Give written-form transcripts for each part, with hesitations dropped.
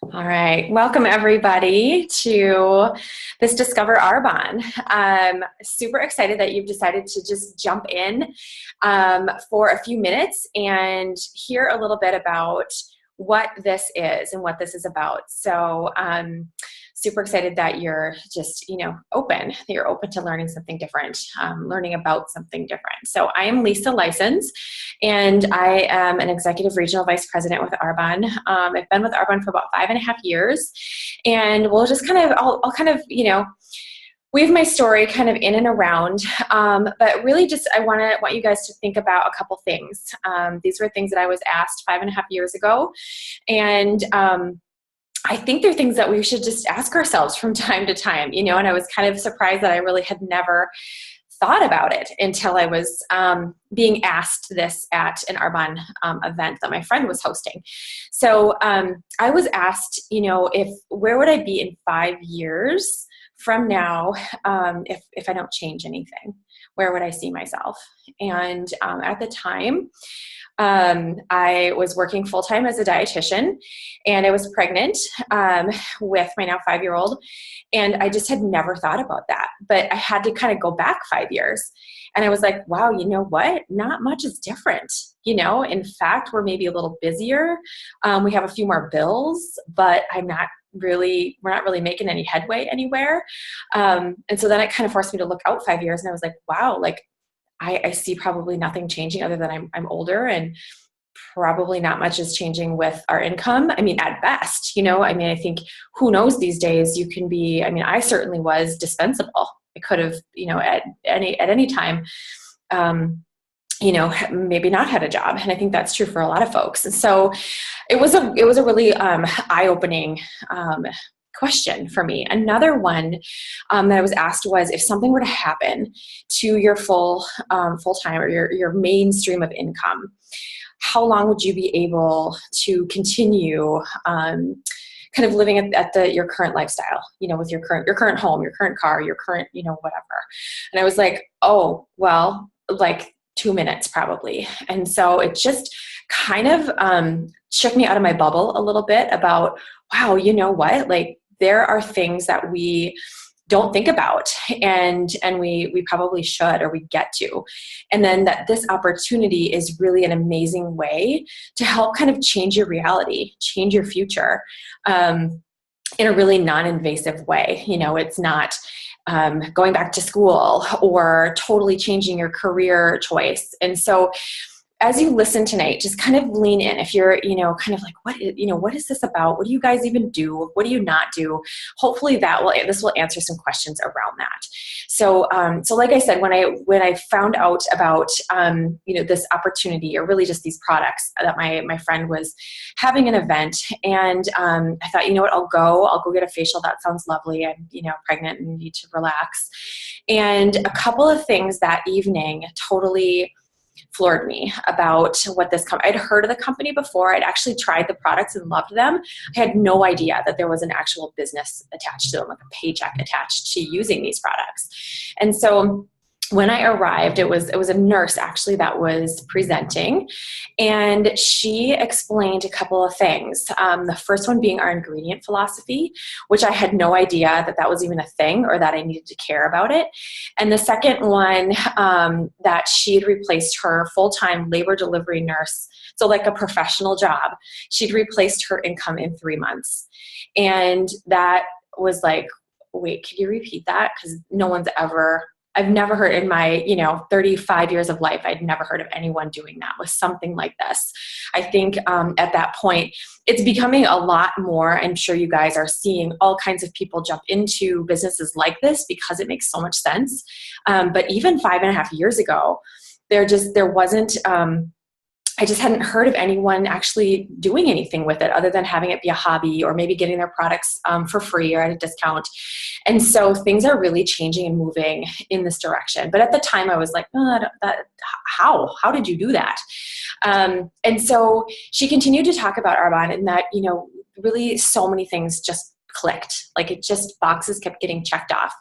All right. Welcome, everybody, to this Discover Arbonne. I'm super excited that you've decided to just jump in for a few minutes and hear a little bit about what this is and what this is about. So super excited that you're just, open, that you're open to learning something different, learning about something different. So I am Lisa License, and I am an executive regional vice president with Arbonne. I've been with Arbonne for about 5.5 years, and we'll just I'll kind of, weave my story kind of in and around, but really just I want you guys to think about a couple things. These were things that I was asked 5.5 years ago, and I think they're things that we should just ask ourselves from time to time, and I was kind of surprised that I really had never thought about it until I was being asked this at an Arbonne event that my friend was hosting. So I was asked, where would I be in 5 years from now if I don't change anything? Where would I see myself? And at the time, I was working full-time as a dietitian, and I was pregnant with my now 5-year-old, and I just had never thought about that. But I had to kind of go back 5 years, and I was like, wow, you know what? Not much is different. In fact, we're maybe a little busier. We have a few more bills, but we're not really making any headway anywhere. And so then it kind of forced me to look out 5 years, and I was like, wow, like I see probably nothing changing other than I'm older, and probably not much is changing with our income. I mean, at best, I think who knows these days you can be, I certainly was dispensable. I could have, at any time, maybe not had a job. And I think that's true for a lot of folks. And so it was a really eye-opening question for me. Another one that I was asked was, if something were to happen to your full-time or your mainstream of income, how long would you be able to continue kind of living at your current lifestyle, with your current home, your current car, your current, whatever. And I was like, oh, well, like 2 minutes probably. And so it just kind of shook me out of my bubble a little bit about, wow, you know what? Like, there are things that we don't think about, and we probably should, or we get to. And then that this opportunity is really an amazing way to help kind of change your reality, change your future in a really non-invasive way. It's not going back to school or totally changing your career choice. And so as you listen tonight, just kind of lean in. If you're, kind of like, what is this about? What do you guys even do? What do you not do? Hopefully this will answer some questions around that. So, like I said, when I found out about, this opportunity, or really just these products that my friend was having an event, and I thought, you know what, I'll go get a facial. That sounds lovely. I'm, pregnant and need to relax. And a couple of things that evening totally floored me about what this company. I'd heard of the company before. I'd actually tried the products and loved them. I had no idea that there was an actual business attached to them, like a paycheck attached to using these products. And so when I arrived, it was a nurse actually that was presenting, and she explained a couple of things. The first one being our ingredient philosophy, which I had no idea that was even a thing, or that I needed to care about it. And the second one, that she'd replaced her full-time labor delivery nurse, so like a professional job. She'd replaced her income in 3 months. And that was like, wait, could you repeat that? Because I've never heard in my, 35 years of life, I'd never heard of anyone doing that with something like this. I think at that point, it's becoming a lot more. I'm sure you guys are seeing all kinds of people jump into businesses like this because it makes so much sense. But even 5.5 years ago, there wasn't, I just hadn't heard of anyone actually doing anything with it other than having it be a hobby, or maybe getting their products for free or at a discount. And so things are really changing and moving in this direction. But at the time I was like, how did you do that? And so she continued to talk about Arbonne, and that, really so many things just clicked. Like, it just, boxes kept getting checked off.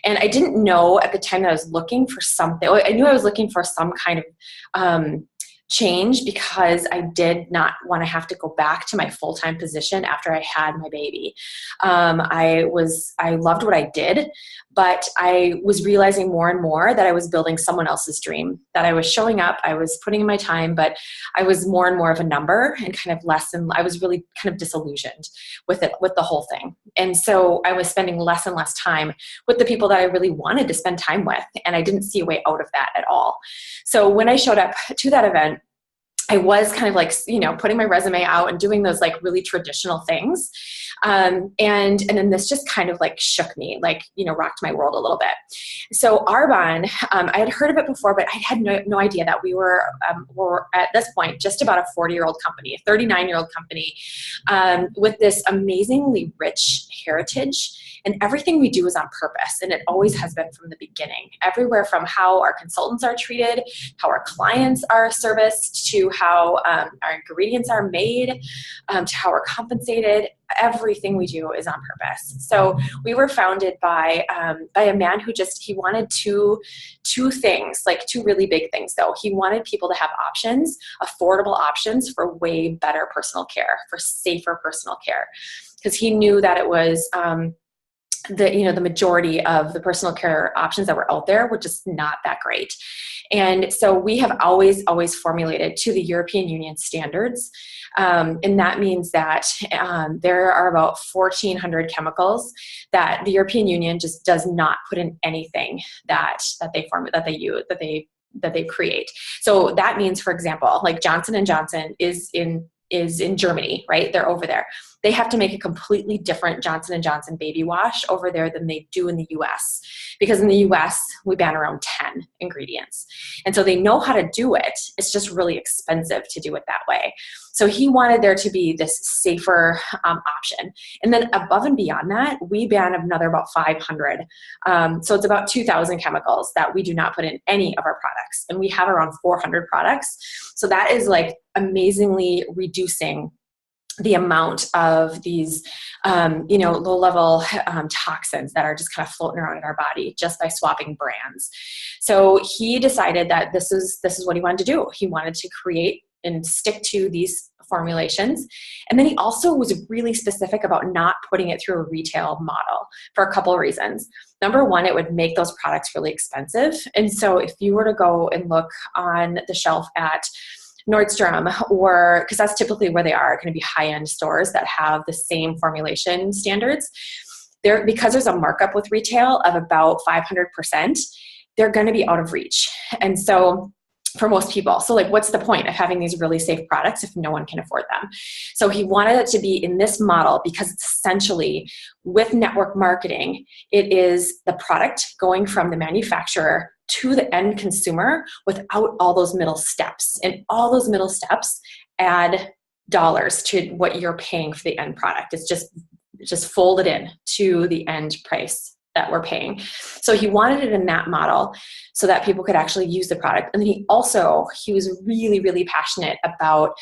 And I didn't know at the time that I was looking for something. I knew I was looking for some kind of change because I did not want to have to go back to my full-time position after I had my baby. I loved what I did, but I was realizing more and more that I was building someone else's dream, that I was showing up, I was putting in my time, but I was more and more of a number and kind of less, and I was really kind of disillusioned with it, with the whole thing. And so I was spending less and less time with the people that I really wanted to spend time with, and I didn't see a way out of that at all. So when I showed up to that event, I was kind of like, putting my resume out and doing those like really traditional things. And then this just kind of like shook me, like, rocked my world a little bit. So Arbonne, I had heard of it before, but I had no idea that we were at this point just about a 40-year-old company, a 39-year-old company, with this amazingly rich heritage. And everything we do is on purpose, and it always has been from the beginning. Everywhere from how our consultants are treated, how our clients are serviced, to how our ingredients are made, to how we're compensated. Everything we do is on purpose. So we were founded by a man who he wanted two things, like two really big things though. He wanted people to have options, affordable options for way better personal care, for safer personal care, because he knew that it was the majority of the personal care options that were out there were just not that great. And so we have always formulated to the European Union standards. And that means that there are about 1,400 chemicals that the European Union just does not put in anything that they create. So that means, for example, like Johnson & Johnson is in Germany, right? They're over there. They have to make a completely different Johnson & Johnson baby wash over there than they do in the US, because in the US, we ban around 10 ingredients. And so they know how to do it. It's just really expensive to do it that way. So he wanted there to be this safer option. And then above and beyond that, we ban another about 500. So it's about 2,000 chemicals that we do not put in any of our products. And we have around 400 products. So that is like amazingly reducing the amount of these, low-level toxins that are just kind of floating around in our body just by swapping brands. So he decided that this is what he wanted to do. He wanted to create and stick to these formulations. And then he also was really specific about not putting it through a retail model for a couple of reasons. Number one, it would make those products really expensive. And so if you were to go and look on the shelf at Nordstrom, or because that's typically where they are, going to be high-end stores that have the same formulation standards. Because there's a markup with retail of about 500%, they're going to be out of reach. And so for most people, so like, what's the point of having these really safe products if no one can afford them? So he wanted it to be in this model because it's essentially, with network marketing, it is the product going from the manufacturer to the end consumer without all those middle steps. And all those middle steps add dollars to what you're paying for the end product. It's just folded in to the end price that we're paying. So he wanted it in that model so that people could actually use the product. And then he was really, really passionate about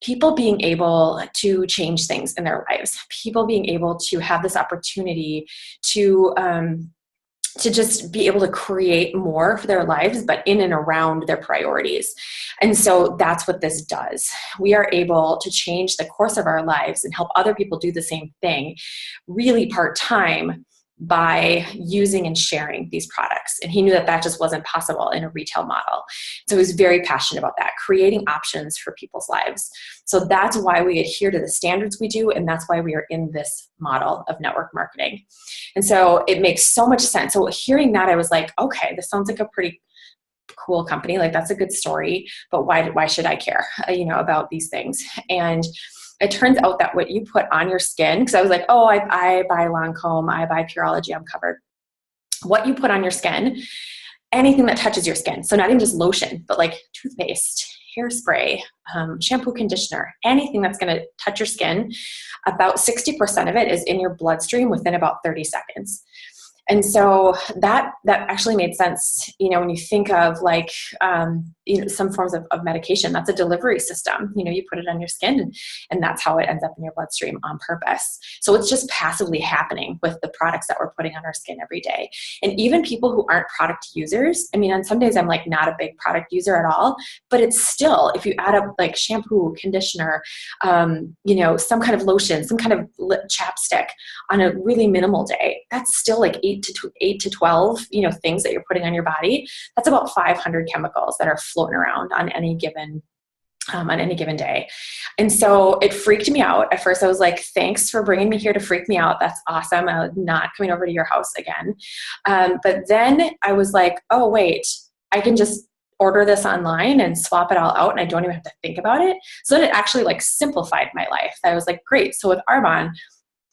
people being able to change things in their lives, people being able to have this opportunity to just be able to create more for their lives, but in and around their priorities. And so that's what this does. We are able to change the course of our lives and help other people do the same thing, really part-time, by using and sharing these products. And he knew that just wasn't possible in a retail model. So he was very passionate about that, creating options for people's lives. So that's why we adhere to the standards we do, and that's why we are in this model of network marketing. And so it makes so much sense. So hearing that, I was like, okay, this sounds like a pretty cool company. Like, that's a good story, but why should I care, about these things? And it turns out that what you put on your skin, because I was like, oh, I buy Lancome, I buy Pureology, I'm covered. What you put on your skin, anything that touches your skin, so not even just lotion, but like toothpaste, hairspray, shampoo, conditioner, anything that's going to touch your skin, about 60% of it is in your bloodstream within about 30 seconds. And so that actually made sense, when you think of like, some forms of medication. That's a delivery system. You put it on your skin, and that's how it ends up in your bloodstream on purpose. So it's just passively happening with the products that we're putting on our skin every day. And even people who aren't product users, on some days I'm like not a big product user at all, but it's still, if you add up like shampoo, conditioner, some kind of lotion, some kind of lip chapstick on a really minimal day, that's still like 8 to 12, things that you're putting on your body. That's about 500 chemicals that are floating around on any given day. And so it freaked me out. At first I was like, thanks for bringing me here to freak me out. That's awesome. I'm not coming over to your house again. But then I was like, oh wait, I can just order this online and swap it all out, and I don't even have to think about it. So then it actually like simplified my life. I was like, great. So with Arbonne,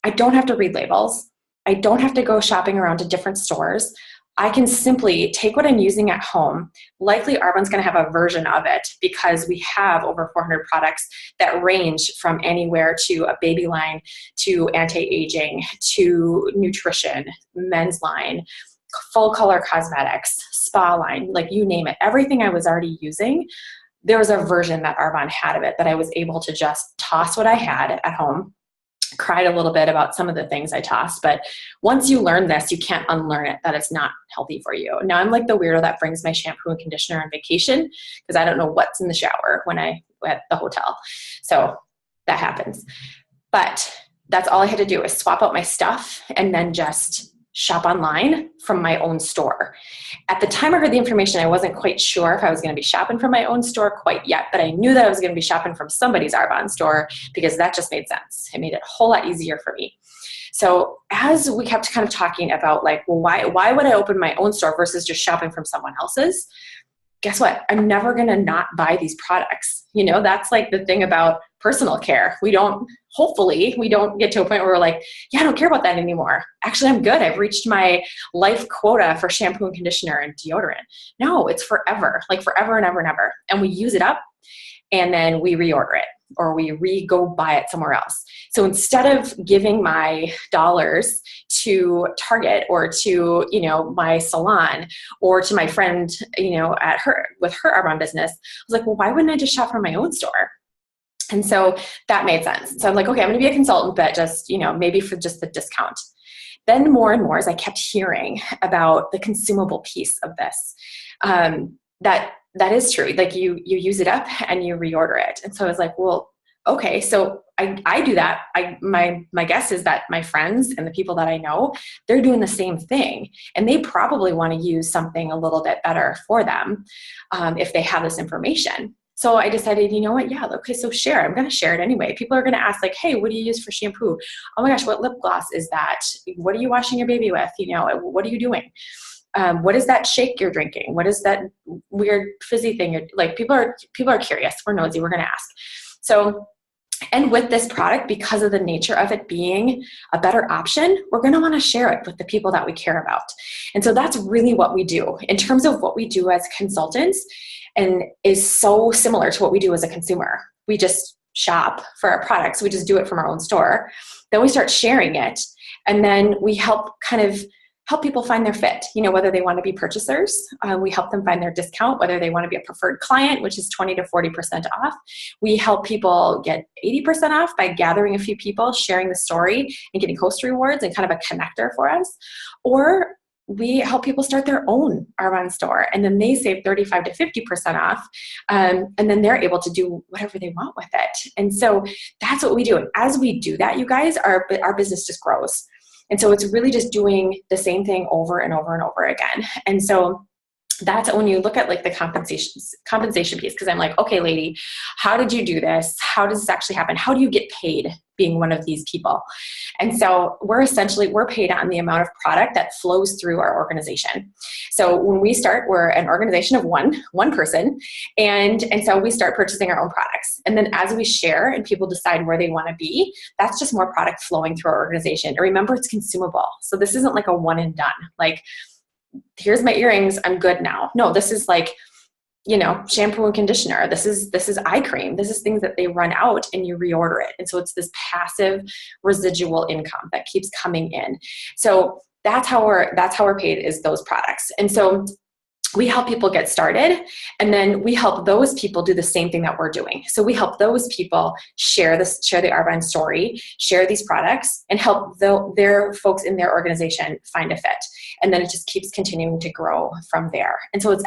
I don't have to read labels. I don't have to go shopping around to different stores. I can simply take what I'm using at home. Likely Arbonne's going to have a version of it because we have over 400 products that range from anywhere to a baby line, to anti-aging, to nutrition, men's line, full color cosmetics, spa line, like you name it. Everything I was already using, there was a version that Arbonne had of it that I was able to just toss what I had at home. Cried a little bit about some of the things I tossed, but once you learn this, you can't unlearn it, that it's not healthy for you. Now I'm like the weirdo that brings my shampoo and conditioner on vacation because I don't know what's in the shower when I'm at the hotel. So that happens. But that's all I had to do is swap out my stuff and then just shop online from my own store. At the time I heard the information, I wasn't quite sure if I was going to be shopping from my own store quite yet, but I knew that I was going to be shopping from somebody's Arbonne store because that just made sense. It made it a whole lot easier for me. So as we kept kind of talking about like, well, why would I open my own store versus just shopping from someone else's? Guess what? I'm never going to not buy these products. That's like the thing about personal care. Hopefully we don't get to a point where we're like, yeah, I don't care about that anymore. Actually, I'm good. I've reached my life quota for shampoo and conditioner and deodorant. No, it's forever, like forever and ever and ever. And we use it up and then we reorder it or we go buy it somewhere else. So instead of giving my dollars to Target or to, my salon or to my friend, with her Arbonne business, I was like, well, why wouldn't I just shop from my own store? And so that made sense. So I'm like, okay, I'm going to be a consultant, but just, maybe for just the discount. Then more and more as I kept hearing about the consumable piece of this, that is true. Like you use it up and you reorder it. And so I was like, well, okay, so I do that. My guess is that my friends and the people that I know, they're doing the same thing. And they probably want to use something a little bit better for them if they have this information. So I decided, you know what? Yeah, okay, so share. I'm going to share it anyway. People are going to ask like, hey, what do you use for shampoo? Oh my gosh, what lip gloss is that? What are you washing your baby with? What are you doing? What is that shake you're drinking? What is that weird fizzy thing? Like people are curious. We're nosy. We're going to ask. So, and with this product, because of the nature of it being a better option, we're going to want to share it with the people that we care about. And so that's really what we do in terms of what we do as consultants, and is so similar to what we do as a consumer. We just shop for our products. We just do it from our own store. Then we start sharing it. And then we help people find their fit, whether they want to be purchasers. We help them find their discount, whether they want to be a preferred client, which is 20 to 40% off. We help people get 80% off by gathering a few people, sharing the story, and getting host rewards and kind of a connector for us. Or we help people start their own Arbonne store, and then they save 35 to 50% off, and then they're able to do whatever they want with it. And so that's what we do. And as we do that, you guys, our business just grows. And so it's really just doing the same thing over and over and over again. And so that's when you look at like the compensation piece, because I'm like, okay, lady, how did you do this? How does this actually happen? How do you get paid being one of these people? And so we're paid on the amount of product that flows through our organization. So when we start, we're an organization of one person. And so we start purchasing our own products. And then as we share and people decide where they want to be, that's just more product flowing through our organization. And remember, it's consumable. So this isn't like a one and done. Like, here's my earrings, I'm good now. No, this is like, shampoo and conditioner. This is eye cream. This is things that they run out and you reorder it. And so it's this passive residual income that keeps coming in. So that's how we're paid, is those products. And so we help people get started, and then we help those people do the same thing that we're doing. So we help those people share the Arbonne story, share these products, and help their folks in their organization find a fit. And then it just keeps continuing to grow from there. And so it's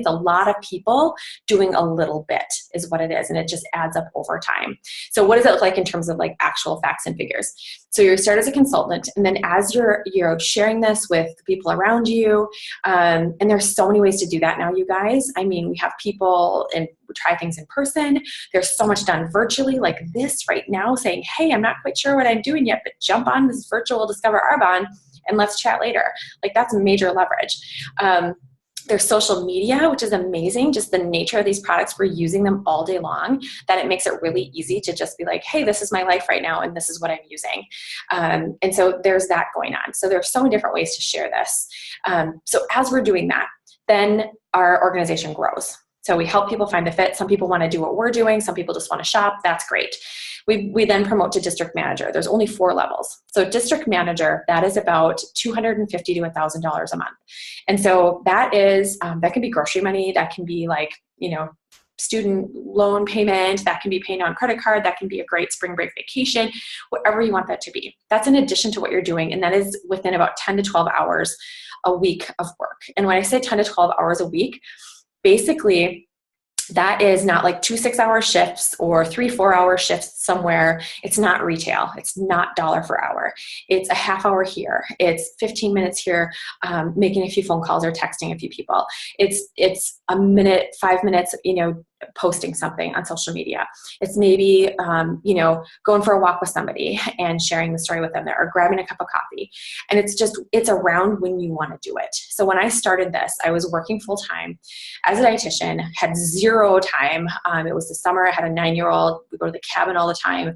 a lot of people doing a little bit is what it is. And it just adds up over time. So what does it look like in terms of like actual facts and figures? So you start as a consultant, and then as you're sharing this with the people around you, and there's so many ways to do that now, you guys. I mean, we have people and try things in person. There's so much done virtually, like this right now, saying, hey, I'm not quite sure what I'm doing yet, but jump on this virtual Discover Arbonne and let's chat later. Like that's major leverage. There's social media, which is amazing. Just the nature of these products, we're using them all day long, that it makes it really easy to just be like, hey, this is my life right now, and this is what I'm using. And so there's that going on. So there's so many different ways to share this. So as we're doing that, then our organization grows. So we help people find the fit. Some people want to do what we're doing. Some people just want to shop. That's great. We then promote to district manager. There's only 4 levels. So district manager, that is about $250 to $1,000 a month. And so that is, that can be grocery money. That can be like, student loan payment. That can be paying on credit card. That can be a great spring break vacation, whatever you want that to be. That's in addition to what you're doing. And that is within about 10 to 12 hours a week of work. And when I say 10 to 12 hours a week, basically, that is not like 2 6-hour shifts or 3 4-hour shifts somewhere. It's not retail. It's not dollar per hour. It's a half hour here. It's 15 minutes here, making a few phone calls or texting a few people. It's a minute, 5 minutes, posting something on social media. It's maybe, going for a walk with somebody and sharing the story with them there, or grabbing a cup of coffee. And it's around when you want to do it. So when I started this, I was working full time as a dietitian, had 0 time. It was the summer. I had a 9-year-old. We go to the cabin all the time.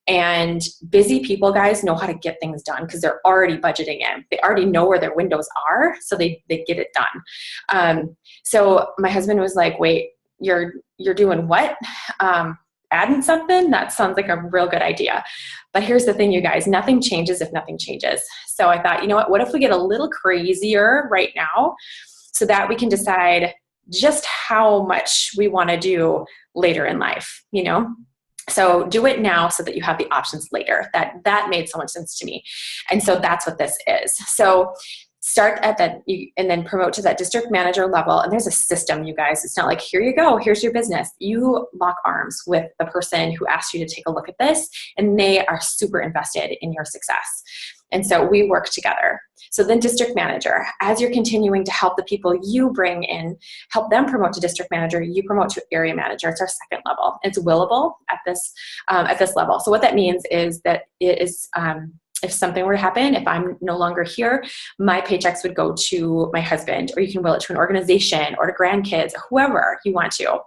And busy people, guys, know how to get things done because they're already budgeting in. They already know where their windows are, so they get it done. So my husband was like, wait, you're doing what? Adding something? That sounds like a real good idea. But here's the thing, you guys, nothing changes if nothing changes. So I thought, what if we get a little crazier right now so that we can decide just how much we want to do later in life, So do it now so that you have the options later. That made so much sense to me. And so that's what this is. So start at that and then promote to that district manager level. And there's a system, you guys. It's not like, here you go, here's your business. You lock arms with the person who asked you to take a look at this, and they are super invested in your success. And so we work together. So then district manager, as you're continuing to help the people you bring in, help them promote to district manager, you promote to area manager. It's our second level. It's willable at this level. So what that means is that it is, if something were to happen, if I'm no longer here, my paychecks would go to my husband, or you can will it to an organization or to grandkids, whoever you want to.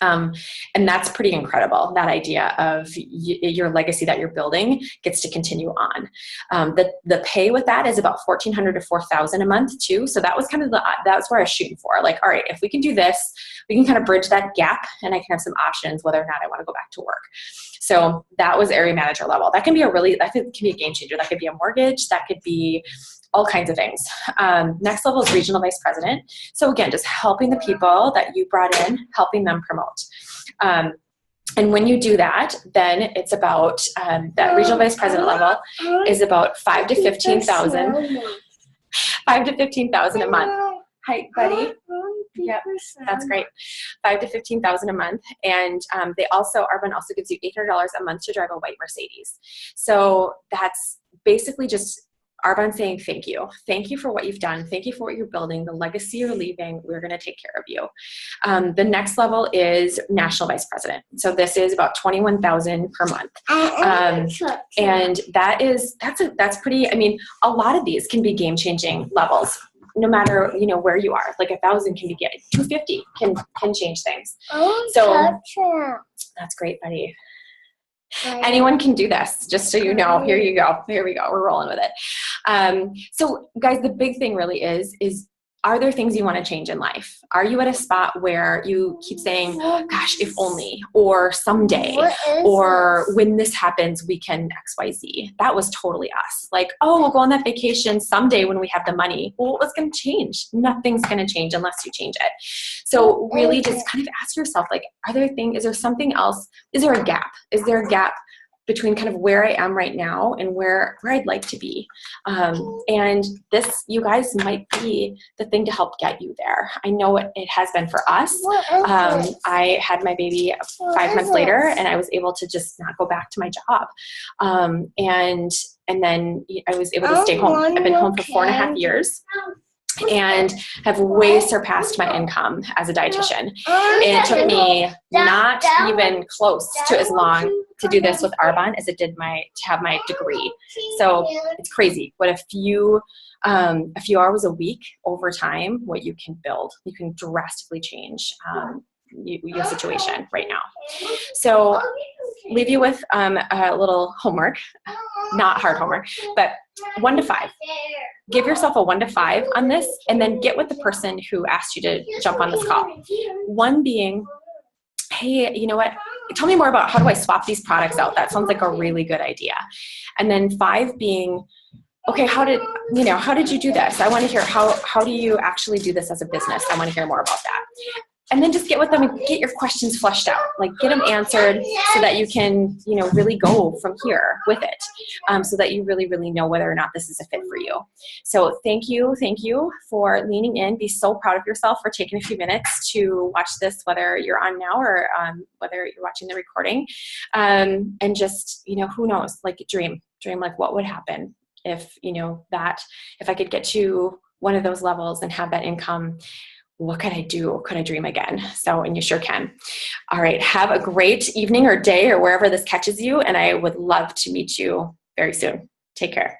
And that's pretty incredible. That idea of your legacy that you're building gets to continue on. The pay with that is about $1,400 to $4,000 a month too. So that was kind of that's where I was shooting for. Like, all right, if we can do this, we can kind of bridge that gap, and I can have some options whether or not I want to go back to work. So that was area manager level. That can be that can be a game changer. That could be a mortgage. That could be all kinds of things. Next level is regional vice president. So again, just helping the people that you brought in, helping them promote. And when you do that, then it's about that regional vice president level is about $5,000 to $15,000. $5,000 to $15,000 a month. Hi, buddy. Yep, that's great. $5,000 to $15,000 a month, and Arbonne also gives you $800 a month to drive a white Mercedes. So that's basically just Arbonne saying thank you. Thank you for what you've done. Thank you for what you're building, the legacy you're leaving. We're going to take care of you. The next level is national vice president. So this is about $21,000 per month. And that's pretty, I mean, a lot of these can be game-changing levels. No matter, where you are, like 1,000 can be good. 250 can change things. So that's great, buddy. Anyone can do this, just so you know. Here you go. Here we go. We're rolling with it. So guys, the big thing really is are there things you want to change in life? Are you at a spot where you keep saying, gosh, if only, or someday, or when this happens, we can XYZ? That was totally us. Like, oh, we'll go on that vacation someday when we have the money. Well, what's going to change? Nothing's going to change unless you change it. So really just kind of ask yourself, like, is there something else? Is there a gap? Is there a gap between kind of where I am right now and where I'd like to be? And this, you guys, might be the thing to help get you there. I know it has been for us. I had my baby 5 months later, and I was able to just not go back to my job. And then I was able to stay home. I've been home for 4.5 years. And have way surpassed my income as a dietitian. And it took me not even close to as long to do this with Arbonne as it did to have my degree. So it's crazy what a few hours a week over time, what you can build. You can drastically change your situation right now. So leave you with a little homework, not hard homework, but 1 to 5. Give yourself a 1 to 5 on this, and then get with the person who asked you to jump on this call. 1 being, hey, you know what? Tell me more about how do I swap these products out? That sounds like a really good idea. And then 5 being, okay, how did you do this? I want to hear how do you actually do this as a business? I want to hear more about that. And then just get with them and get your questions fleshed out, like get them answered so that you can, really go from here with it, so that you really, really know whether or not this is a fit for you. So thank you for leaning in. Be so proud of yourself for taking a few minutes to watch this, whether you're on now or whether you're watching the recording. And just, who knows, like dream like what would happen if, if I could get to one of those levels and have that income. What could I do? Could I dream again? So, and you sure can. All right. Have a great evening or day or wherever this catches you. And I would love to meet you very soon. Take care.